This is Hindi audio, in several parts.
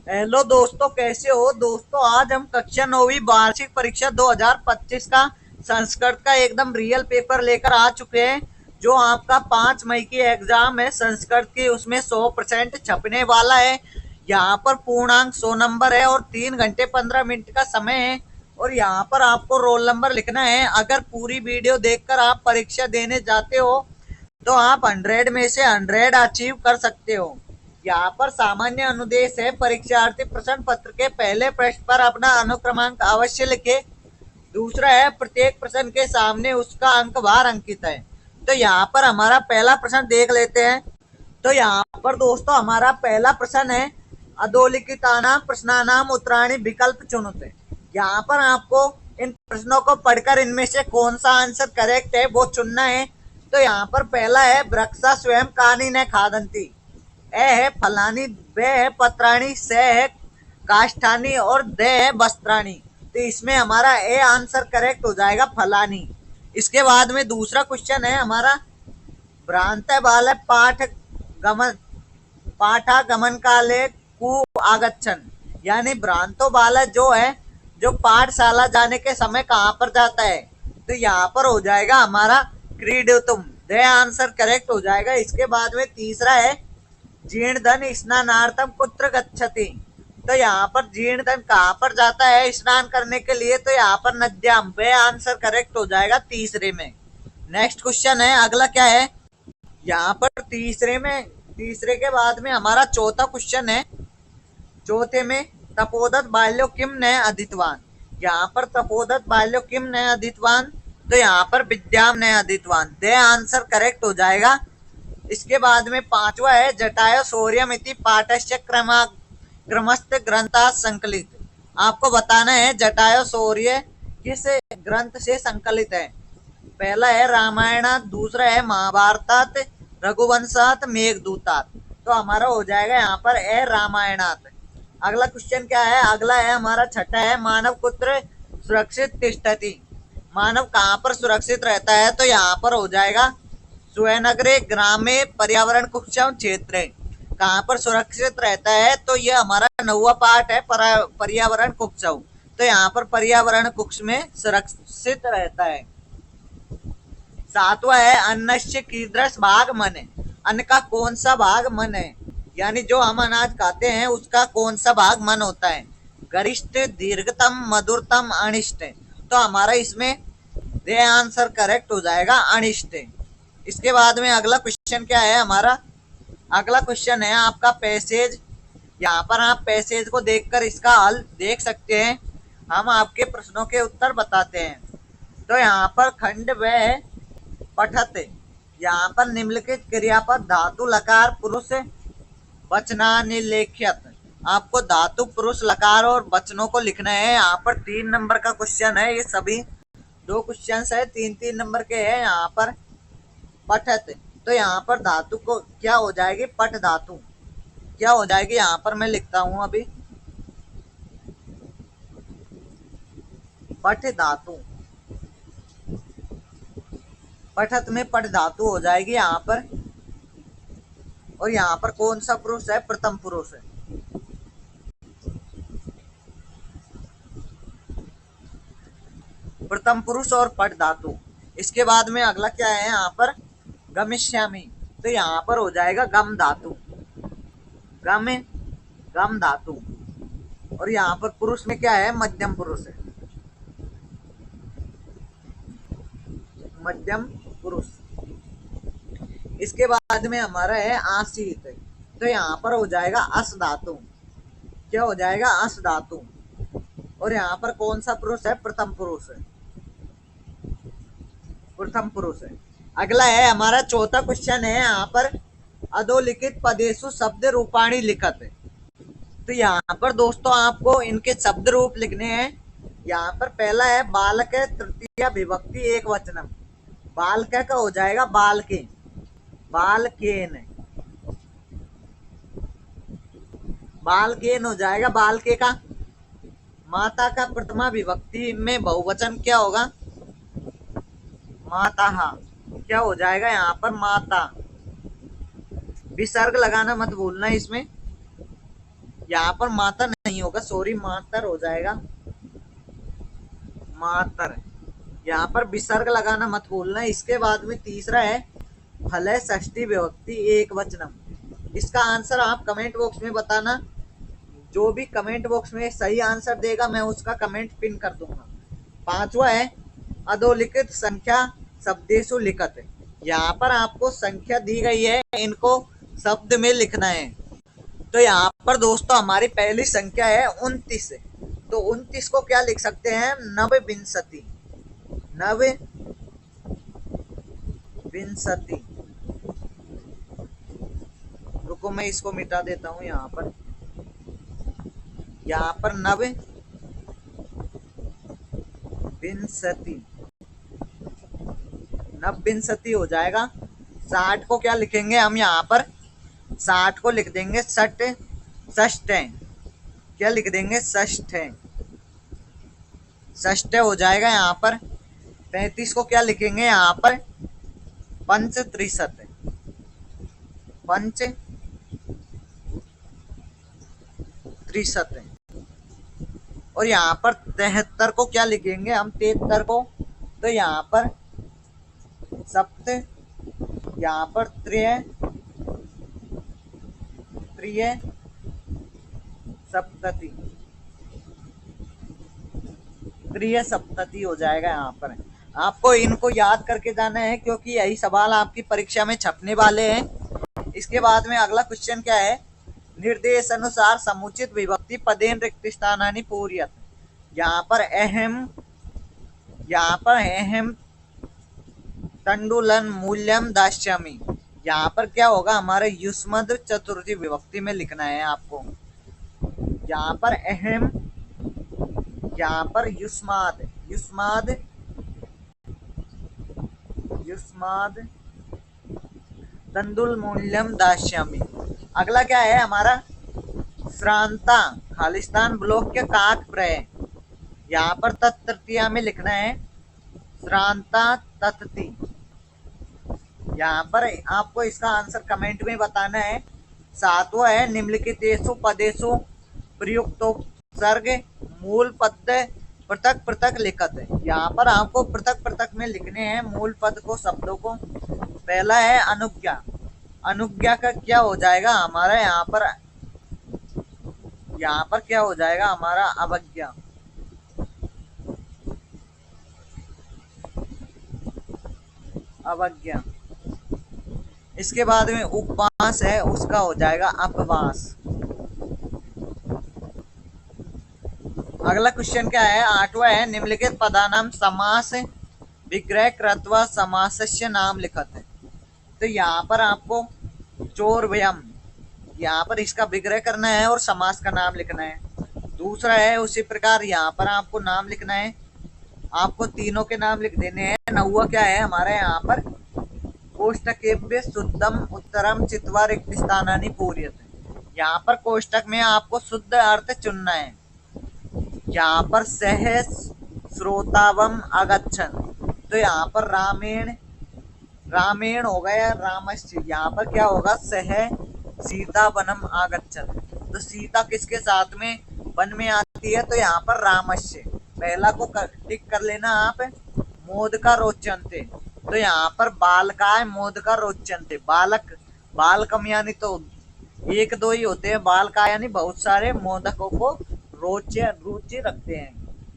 हेलो दोस्तों, कैसे हो दोस्तों। आज हम कक्षा 9वीं वार्षिक परीक्षा 2025 का संस्कृत का एकदम रियल पेपर लेकर आ चुके हैं। जो आपका 5 मई की एग्जाम है संस्कृत की, उसमें 100% छपने वाला है। यहाँ पर पूर्णांक 100 नंबर है और 3 घंटे 15 मिनट का समय है। और यहाँ पर आपको रोल नंबर लिखना है। अगर पूरी वीडियो देखकर आप परीक्षा देने जाते हो तो आप 100 में से 100 अचीव कर सकते हो। यहाँ पर सामान्य अनुदेश है, परीक्षार्थी प्रश्न पत्र के पहले पृष्ठ पर अपना अनुक्रमांक अवश्य लिखे। दूसरा है, प्रत्येक प्रश्न के सामने उसका अंक भार अंकित है। तो यहाँ पर हमारा पहला प्रश्न देख लेते हैं। तो यहाँ पर दोस्तों हमारा पहला प्रश्न है, अधोलिखितानां प्रश्नानाम उत्तराणि विकल्प चुनते। यहाँ पर आपको इन प्रश्नों को पढ़कर इनमें से कौन सा आंसर करेक्ट है वो चुनना है। तो यहाँ पर पहला है, वृक्षा स्वयं कानि न खादंती। ए है फलानी, ब है पत्राणी, स है काष्ठानी और द है वस्त्राणी। तो इसमें हमारा ए आंसर करेक्ट हो जाएगा, फलानी। इसके बाद में दूसरा क्वेश्चन है हमारा, भ्रांत बाल पाठ गमन पाठागमन काले कु आगच्छन। यानी भ्रांतो बालक जो है, जो पाठशाला जाने के समय कहाँ पर जाता है। तो यहाँ पर हो जाएगा हमारा क्रीडितुम। दे आंसर करेक्ट हो जाएगा। इसके बाद में तीसरा है, जीर्णधन स्नानार्थम कुत्र गच्छति। तो यहाँ पर जीर्णधन कहाँ पर जाता है स्नान करने के लिए। तो यहाँ पर नद्याम। वे आंसर करेक्ट हो जाएगा तीसरे में। नेक्स्ट क्वेश्चन है, अगला क्या है, यहाँ पर तीसरे के बाद में हमारा चौथा क्वेश्चन है। चौथे में, तपोदत बाल्यो किम न अधीतवान। यहाँ पर तपोदत बाल्यो किम न अधीतवान। तो यहाँ पर विद्याम न अधीतवान। दे आंसर करेक्ट हो जाएगा। इसके बाद में पांचवा है, जटायो शौर्यमिति पाठस्य क्रमस्त ग्रंथा संकलित। आपको बताना है जटायो शौर्य किस ग्रंथ से संकलित है। पहला है रामायणात, दूसरा है महाभारतात, रघुवंशात, मेघदूतात। तो हमारा हो जाएगा यहाँ पर ए रामायणात। अगला क्वेश्चन क्या है, अगला है हमारा छठा है, मानव कुत्र सुरक्षित तिष्ठति। मानव कहाँ पर सुरक्षित रहता है। तो यहाँ पर हो जाएगा स्वनगरे ग्रामे पर्यावरण कुक्षम क्षेत्र। कहाँ पर सुरक्षित रहता है। तो ये हमारा 9वां पार्ट है, पर्यावरण कुक्षम। तो यहाँ पर पर्यावरण कुक्ष में सुरक्षित रहता है। सातवां है, अन्नस्य कीदृश भाग मन है। अन्न का कौन सा भाग मन है। यानी जो हम अनाज खाते हैं उसका कौन सा भाग मन होता है। गरिष्ठ, दीर्घतम, मधुरतम, अनिष्ट। तो हमारा इसमें दे आंसर करेक्ट हो जाएगा, अनिष्ट। इसके बाद में अगला क्वेश्चन क्या है हमारा, अगला क्वेश्चन है आपका पैसेज। यहाँ पर आप पैसेज को देखकर इसका हल देख सकते हैं। हम आपके प्रश्नों के उत्तर बताते हैं। तो यहाँ पर खंड व पठत, यहाँ पर निम्नलिखित क्रियापद धातु लकार पुरुष वचनानिलेख्यत। आपको धातु पुरुष लकार और वचनों को लिखना है। यहाँ पर 3 नंबर का क्वेश्चन है। ये सभी 2 क्वेश्चन है, 3-3 नंबर के हैं। यहाँ पर पठत, तो यहाँ पर धातु को क्या हो जाएगी, पठ धातु क्या हो जाएगी। यहाँ पर मैं लिखता हूं अभी, पठ धातु। पठत में पठ धातु हो जाएगी यहाँ पर। और यहाँ पर कौन सा पुरुष है, प्रथम पुरुष है। प्रथम पुरुष और पठ धातु। इसके बाद में अगला क्या है यहाँ पर, गमिष्यामि। तो यहाँ पर हो जाएगा गम धातु, गम गम धातु। और यहाँ पर पुरुष में क्या है, मध्यम पुरुष है, मध्यम पुरुष। इसके बाद में हमारा है आसीत। तो यहाँ पर हो जाएगा अस धातु। क्या हो जाएगा, अस धातु। और यहाँ पर कौन सा पुरुष है, प्रथम पुरुष है, प्रथम पुरुष है। अगला है हमारा चौथा क्वेश्चन है यहाँ पर, अधोलिखित पदेशु शब्द रूपाणी लिखत। तो यहाँ पर दोस्तों आपको इनके शब्द रूप लिखने हैं। यहाँ पर पहला है, बालक तृतीया विभक्ति एक वचनम। बालक का हो जाएगा बालके, बालकेन, बालकेन हो जाएगा बालके का। माता का प्रथमा विभक्ति में बहुवचन क्या होगा, माता। क्या हो जाएगा यहाँ पर, माता। विसर्ग लगाना मत भूलना इसमें। यहाँ पर मातर नहीं होगा, सॉरी, मातर हो जाएगा, मातर। यहाँ पर विसर्ग लगाना मत भूलना। इसके बाद में तीसरा है फल षष्ठी विभक्ति एक वचनम। इसका आंसर आप कमेंट बॉक्स में बताना। जो भी कमेंट बॉक्स में सही आंसर देगा मैं उसका कमेंट पिन कर दूंगा। पांचवा है अधोलिखित संख्या शब्देशु लिखत। यहाँ पर आपको संख्या दी गई है, इनको शब्द में लिखना है। तो यहाँ पर दोस्तों हमारी पहली संख्या है 29। तो 29 को क्या लिख सकते हैं? नवविंशति, नवविंशति। रुको मैं इसको मिटा देता हूँ। यहाँ पर नवविंशति, नवविंशति हो जाएगा। 60 को क्या लिखेंगे हम? यहाँ पर 60 को लिख देंगे षष्ठ, क्या लिख देंगे? षष्ठ हो जाएगा। यहाँ पर 35 को क्या लिखेंगे? यहाँ पर पंच त्रिशत, पंच त्रिशत। और यहाँ पर 73 को क्या लिखेंगे हम? 73 को तो यहाँ पर सप्त, यहाँ पर त्रिय सप्तति, त्रिय सप्तति हो जाएगा। यहाँ पर आपको इनको याद करके जाना है क्योंकि यही सवाल आपकी परीक्षा में छपने वाले हैं। इसके बाद में अगला क्वेश्चन क्या है? निर्देश अनुसार समुचित विभक्ति पदेन रिक्त स्थानानि पूर्यत। यहाँ पर अहम तंडुलन मूल्यम दास्यामि। यहाँ पर क्या होगा? हमारे युष्मद्र चतुर्थी विभक्ति में लिखना है आपको। यहाँ पर अहम, यहाँ पर युष्माद, तंदुल मूल्यम दास्यामि। अगला क्या है हमारा? श्रांता, खालिस्तान ब्लॉक के काक प्रय। यहाँ पर तृतीया में लिखना है श्रांता तत्ति। यहाँ पर आपको इसका आंसर कमेंट में बताना है। सातवां है निम्नलिखितेषु पदेषु प्रयुक्तोपसर्ग मूल पद पृथक पृथक लिखत। यहाँ पर आपको पृथक पृथक में लिखने हैं मूल पद को, शब्दों को। पहला है अनुज्ञा। अनुज्ञा का क्या हो जाएगा हमारा? यहाँ पर क्या हो जाएगा हमारा? अवज्ञा, अवज्ञा। इसके बाद में उपवास है, उसका हो जाएगा अपवास। अगला क्वेश्चन क्या है? आठवां है निम्नलिखित पदानाम समास विग्रह कृत्वा समासस्य नाम लिखत है। तो यहाँ पर आपको चोर व्यम, यहाँ पर इसका विग्रह करना है और समास का नाम लिखना है। दूसरा है उसी प्रकार यहाँ पर आपको नाम लिखना है, आपको तीनों के नाम लिख देने हैं। नौवा क्या है हमारे? यहाँ पर कोष्टकेभ्य शुद्धम उत्तरम चित्वा रिक्त स्थानानि पूर्यत। यहाँ पर कोष्टक में आपको शुद्ध अर्थ चुनना है। यहाँ पर सह श्रोतावम अगच्छन, तो यहाँ पर रामेण हो गया रामस्य। यहाँ पर क्या होगा? सह सीता वनम आगच्छन। तो सीता किसके साथ में वन में आती है? तो यहाँ पर रामस्य। पहला को टिक कर लेना आप। मोदका रोचन्ते, तो यहाँ पर बालकाय मोदका रोचन्ते। बालकम यानी तो एक दो ही होते हैं, बालका यानी बहुत सारे मोदकों को रुचि रखते हैं।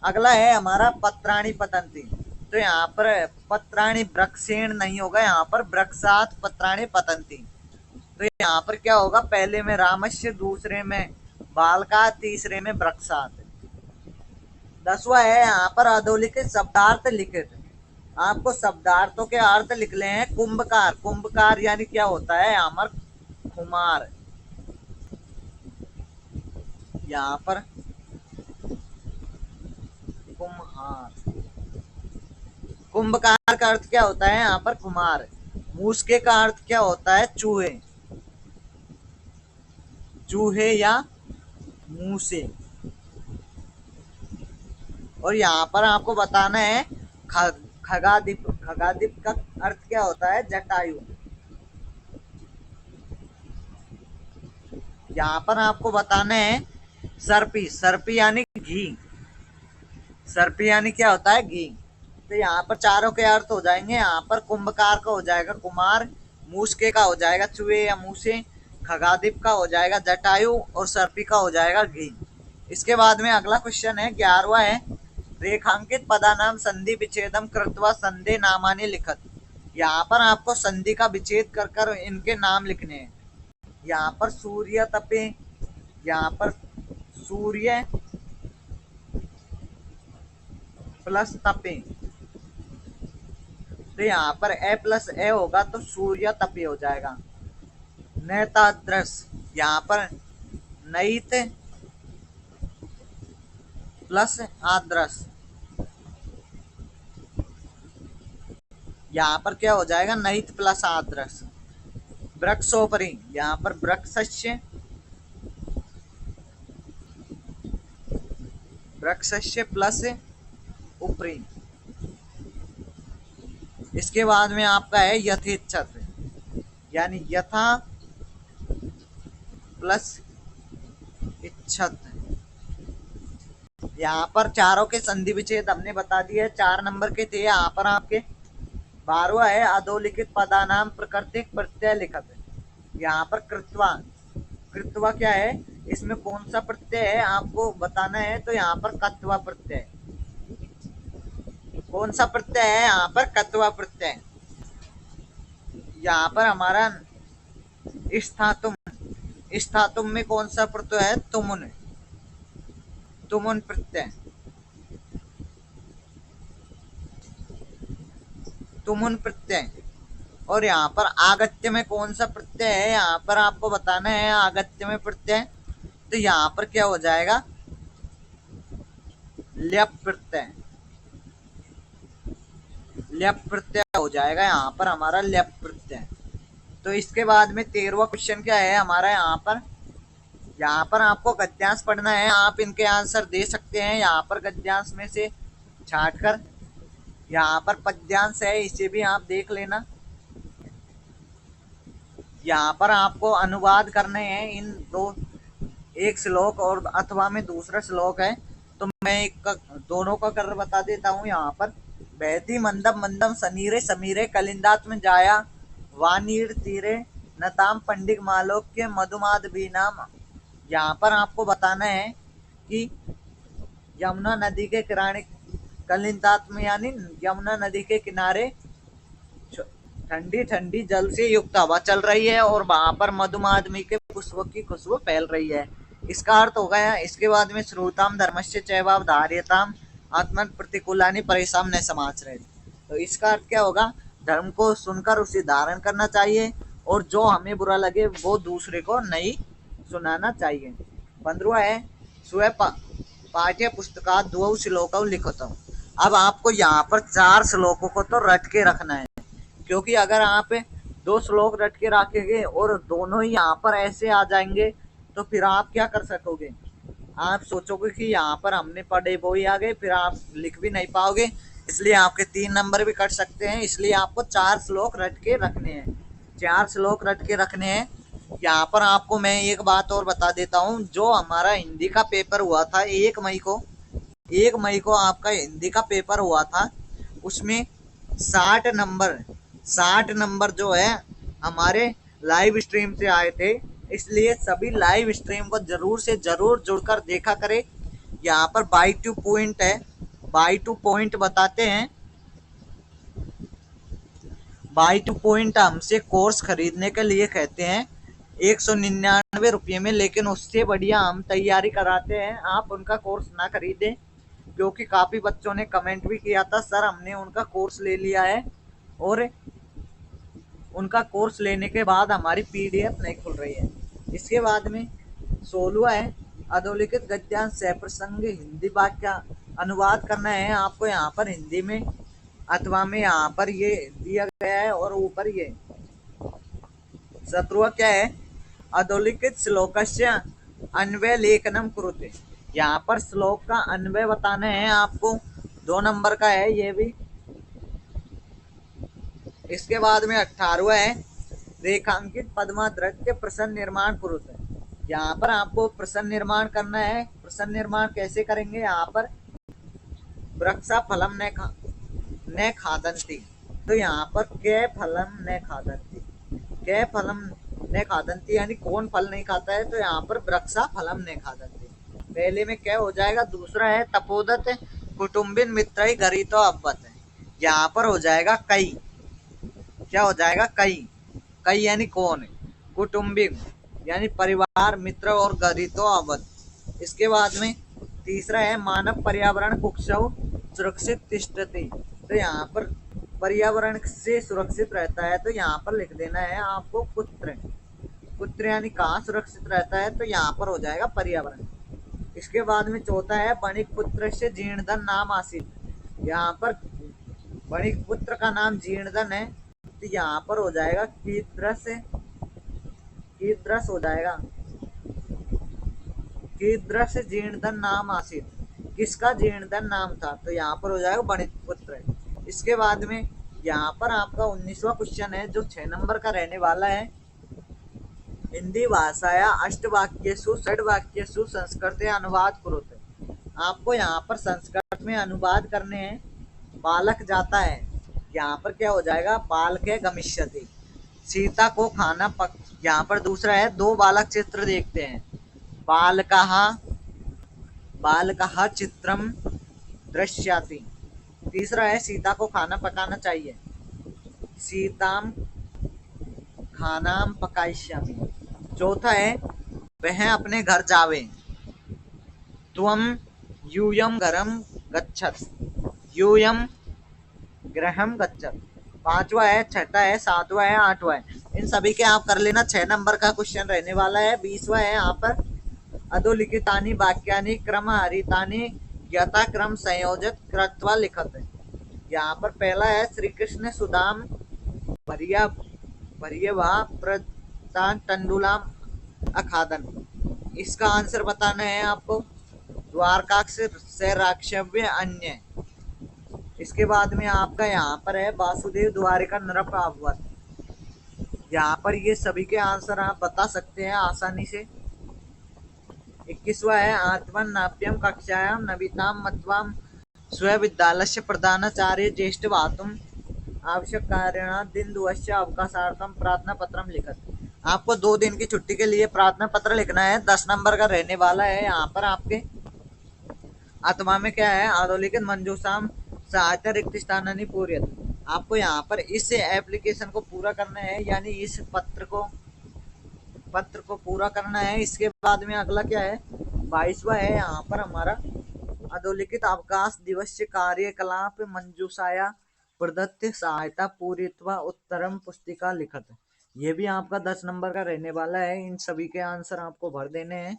अगला है हमारा पत्राणि पतंती। तो यहाँ पर पत्राणि वृक्षेण नहीं होगा, यहाँ पर वृक्षात पत्राणि पतंती। तो यहाँ पर क्या होगा? पहले में रामस्य, दूसरे में बालका, तीसरे में वृक्षात। 10वां है यहाँ पर अधोलिखित शब्दार्थ लिखित। आपको शब्दार्थों के अर्थ लिख ले हैं। कुंभकार, कुंभकार यानी क्या होता है? अमर कुमार। यहाँ पर कुम्हार, कुंभकार का अर्थ क्या होता है? यहाँ पर कुमार। मूसके का अर्थ क्या होता है? चूहे, चूहे या मूसे। और यहाँ पर आपको बताना है खगादीप, खगादीप का अर्थ क्या होता है? जटायु। यहाँ पर आपको बताना है सर्पी। सर्पी यानी घी। सर्पी यानी क्या होता है? घी। तो यहाँ पर चारों के अर्थ हो जाएंगे। यहाँ पर कुंभकार का हो जाएगा कुमार, मूसके का हो जाएगा चूहे या मूसे, खगादिप का हो जाएगा जटायु और सर्पी का हो जाएगा घी। इसके बाद में अगला क्वेश्चन है 11वां है रेखांकित पदानाम संधि विच्छेदम कृत्वा संधे नामानि लिखत। यहाँ पर आपको संधि का विच्छेद कर कर इनके नाम लिखने हैं। यहाँ पर सूर्य तपे, यहाँ पर सूर्य प्लस तपे, तो यहाँ पर ए प्लस ए होगा तो सूर्य तपे हो जाएगा। नैताद्रस, यहाँ पर नैत प्लस आद्रस, यहाँ पर क्या हो जाएगा? नैत प्लस आद्रस। वृक्षोपरि, यहाँ पर वृक्षस्य, वृक्षस्य प्लस ऊपरी। इसके बाद में आपका है यथेच्छत, यानी यथा प्लस इच्छत। यहाँ पर चारों के संधि विच्छेद हमने बता दिए, 4 नंबर के थे। यहाँ पर आपके 12वां है अधोलिखित पदानाम प्रकृतिक प्रत्यय लिखत। यहाँ पर कृत्वा, कृत्वा क्या है? इसमें कौन सा प्रत्यय है आपको बताना है। तो यहाँ पर कत्वा प्रत्यय। कौन सा प्रत्यय है? यहाँ पर कत्वा प्रत्यय। यहाँ पर हमारा स्थातुम, स्थातुम में कौन सा प्रत्यय है? तुमुन, तुमुन प्रत्यय, तुमुन प्रत्यय। और यहाँ पर आगत्य में कौन सा प्रत्यय है? यहाँ पर आपको बताना है आगत्य में प्रत्यय। तो यहाँ पर क्या हो जाएगा? ल्यप प्रत्यय, ल्यप प्रत्यय हो जाएगा यहाँ पर हमारा ल्यप प्रत्यय। तो इसके बाद में 13वां क्वेश्चन क्या है हमारा? यहाँ पर आपको गद्यांश पढ़ना है। आप इनके आंसर दे सकते हैं यहाँ पर गद्यांश में से छाट कर। यहाँ पर पद्यांश है, इसे भी आप देख लेना। यहाँ पर आपको अनुवाद करने हैं इन दो, एक श्लोक और अथवा में दूसरा श्लोक है। तो मैं एक दोनों का कर बता देता हूँ। यहाँ पर बहती मंदम मंदम सनीरे समीरे कलिंदात्म जाया वानीर तीरे नताम पंडित मालोक्य मधुमाद भी नाम। यहाँ पर आपको बताना है कि यमुना नदी के किनारे कलिंदात्म यानी यमुना नदी के किनारे ठंडी ठंडी जल से युक्त हवा चल रही है और वहां पर मधुमादमी के पुष्प की खुशबू फैल रही है। इसका अर्थ हो गया। इसके बाद में श्रोताम धर्मस्य चैवाव धार्यताम आत्मन प्रतिकूलानि परेशान न समाच रहे। तो इसका अर्थ क्या होगा? धर्म को सुनकर उसे धारण करना चाहिए और जो हमें बुरा लगे वो दूसरे को नहीं सुनाना चाहिए। 15वां है स्वयं पाठ्य पुस्तका द्वौ श्लोक लिखत। अब आपको यहाँ पर 4 श्लोकों को तो रट के रखना है, क्योंकि अगर आप 2 श्लोक रट के रखेंगे और दोनों ही यहाँ पर ऐसे आ जाएंगे तो फिर आप क्या कर सकोगे? आप सोचोगे कि यहाँ पर हमने पढ़े वो ही आ गए, फिर आप लिख भी नहीं पाओगे। इसलिए आपके 3 नंबर भी कट सकते हैं। इसलिए आपको 4 श्लोक रट के रखने हैं, 4 श्लोक रट के रखने हैं। यहाँ पर आपको मैं एक बात और बता देता हूँ। जो हमारा हिंदी का पेपर हुआ था 1 मई को आपका हिंदी का पेपर हुआ था, उसमें 60 नंबर जो है हमारे लाइव स्ट्रीम से आए थे। इसलिए सभी लाइव स्ट्रीम को जरूर से जरूर जुड़कर देखा करें। यहाँ पर बाई टू पॉइंट है, बाई टू पॉइंट बताते हैं। बाई टू पॉइंट हमसे कोर्स खरीदने के लिए कहते हैं 199 रुपये में, लेकिन उससे बढ़िया हम तैयारी कराते हैं। आप उनका कोर्स ना खरीदें, क्योंकि काफ़ी बच्चों ने कमेंट भी किया था सर हमने उनका कोर्स ले लिया है और उनका कोर्स लेने के बाद हमारी पीडीएफ नहीं खुल रही है। इसके बाद में 16वां है अधोलिखित गद्यांश सप्रसंग हिंदी वाक्य अनुवाद करना है आपको। यहाँ पर हिंदी में अथवा में यहाँ पर ये दिया गया है और ऊपर ये 17वां क्या है अधोलिखित श्लोकस्य अन्वय लेखनम कुरुते। यहाँ पर श्लोक का अन्वय बताना है आपको, 2 नंबर का है ये भी। इसके बाद में 18वां है रेखांकित पद्मादृत्य प्रसन्न निर्माण पुरुष है। यहाँ पर आपको प्रश्न निर्माण करना है। प्रश्न निर्माण कैसे करेंगे? यहाँ पर वृक्षा फलम न खादंती, तो यहाँ पर कै फलम न खादंती, कै फलम न खादंती यानी कौन फल नहीं खाता है? तो यहाँ पर वृक्षा फलम न खादंती, पहले में क्या हो जाएगा? दूसरा है तपोदत कुटुम्बिन मित्र गरितो अव्वत, यहाँ पर हो जाएगा कई। क्या हो जाएगा? कई। कई यानी कौन? कुटुम्बिन यानी परिवार, मित्र और गरितो अवध। इसके बाद में तीसरा है मानव पर्यावरण कुक्षौ सुरक्षित तिष्ठति, तो यहाँ पर पर्यावरण से सुरक्षित रहता है, तो यहाँ पर लिख देना है आपको पुत्र। पुत्र यानी कहाँ सुरक्षित रहता है? तो यहाँ पर हो जाएगा पर्यावरण। इसके बाद में चौथा है बणिक पुत्र से जीर्णधन नाम आसित, यहाँ पर बणिक पुत्र का नाम जीर्णधन है, तो यहाँ पर हो जाएगा कीदृश, कीदृश हो जाएगा, कीदृश जीर्णधन नाम आसित, किसका जीर्णधन नाम था? तो यहाँ पर हो जाएगा बणिक पुत्र। इसके बाद में यहाँ पर आपका 19वां क्वेश्चन है जो 6 नंबर का रहने वाला है। हिंदी भाषाया अष्टवाक्येषु षड्वाक्येषु संस्कृते अनुवाद कुरुते, आपको यहाँ पर संस्कृत में अनुवाद करने हैं। बालक जाता है, यहाँ पर क्या हो जाएगा? बालके गमिष्यति, सीता को खाना पक, यहाँ पर दूसरा है दो बालक चित्र देखते हैं। बालकः बालकः चित्रम दृश्यति, तीसरा है सीता को खाना पकाना चाहिए, सीताम खानाम पकायिष्यामि, चौथा है वह अपने घर जावे, त्वम यूयम घरम गच्छत, यूयम गृहम गच्छत, पांचवा है, छठा है, सातवां है, आठवां है। इन सभी के आप कर लेना। 6 नंबर का क्वेश्चन रहने वाला है। 20वां है यहाँ पर अधोलिखितानि वाक्यानि क्रम हरितानि यथा क्रम संयोजित कृत्वा लिखत, यहाँ पर पहला है श्री कृष्ण सुदाम भरिया भरियवा प्रतान तंडुलाम अखादन, इसका आंसर बताना है आपको। द्वारकाक्ष से राक्षव्य अन्य, इसके बाद में आपका यहाँ पर है वासुदेव द्वारिका नृप अवध, यहाँ पर ये सभी के आंसर आप बता सकते हैं आसानी से। 21वां है आत्मन नाप्यम कक्षायाम नविताम मत्वाम स्वविद्यालय प्रधानाचार्य ज्येष्ठ भातुम आवश्यक कारण दिन दिवस्य अवकाशार्थम प्रार्थना पत्रम लिखत, आपको 2 दिन की छुट्टी के लिए प्रार्थना पत्र लिखना है। 10 नंबर का रहने वाला है। यहाँ पर आपके आत्मा में क्या है? अधोलिखित मंजूषाम सहायता रिक्त स्थानानि पूर्यत, आपको यहाँ पर इस एप्लीकेशन को पूरा करना है, यानी इस पत्र को पूरा करना है। इसके बाद में अगला क्या है? 22वां है यहाँ पर हमारा अधोलिखित अवकाश दिवस कार्यकलाप मंजूषाया प्रदत्त सहायता पूरित्वा उत्तरम पुस्तिका लिखत, ये भी आपका 10 नंबर का रहने वाला है। इन सभी के आंसर आपको भर देने हैं।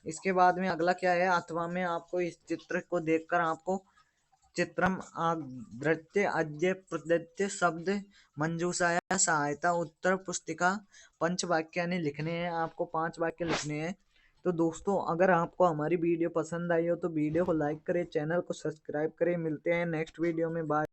इसके बाद में अगला क्या है? अथवा में आपको इस चित्र को देखकर आपको चित्रम आदृत्य अद्य प्रदत्त शब्द मंजूषाया सहायता उत्तर पुस्तिका पंच वाक्यानि लिखने हैं। आपको 5 वाक्य लिखने हैं। तो दोस्तों अगर आपको हमारी वीडियो पसंद आई हो तो वीडियो को लाइक करें, चैनल को सब्सक्राइब करें। मिलते हैं नेक्स्ट वीडियो में। बाय।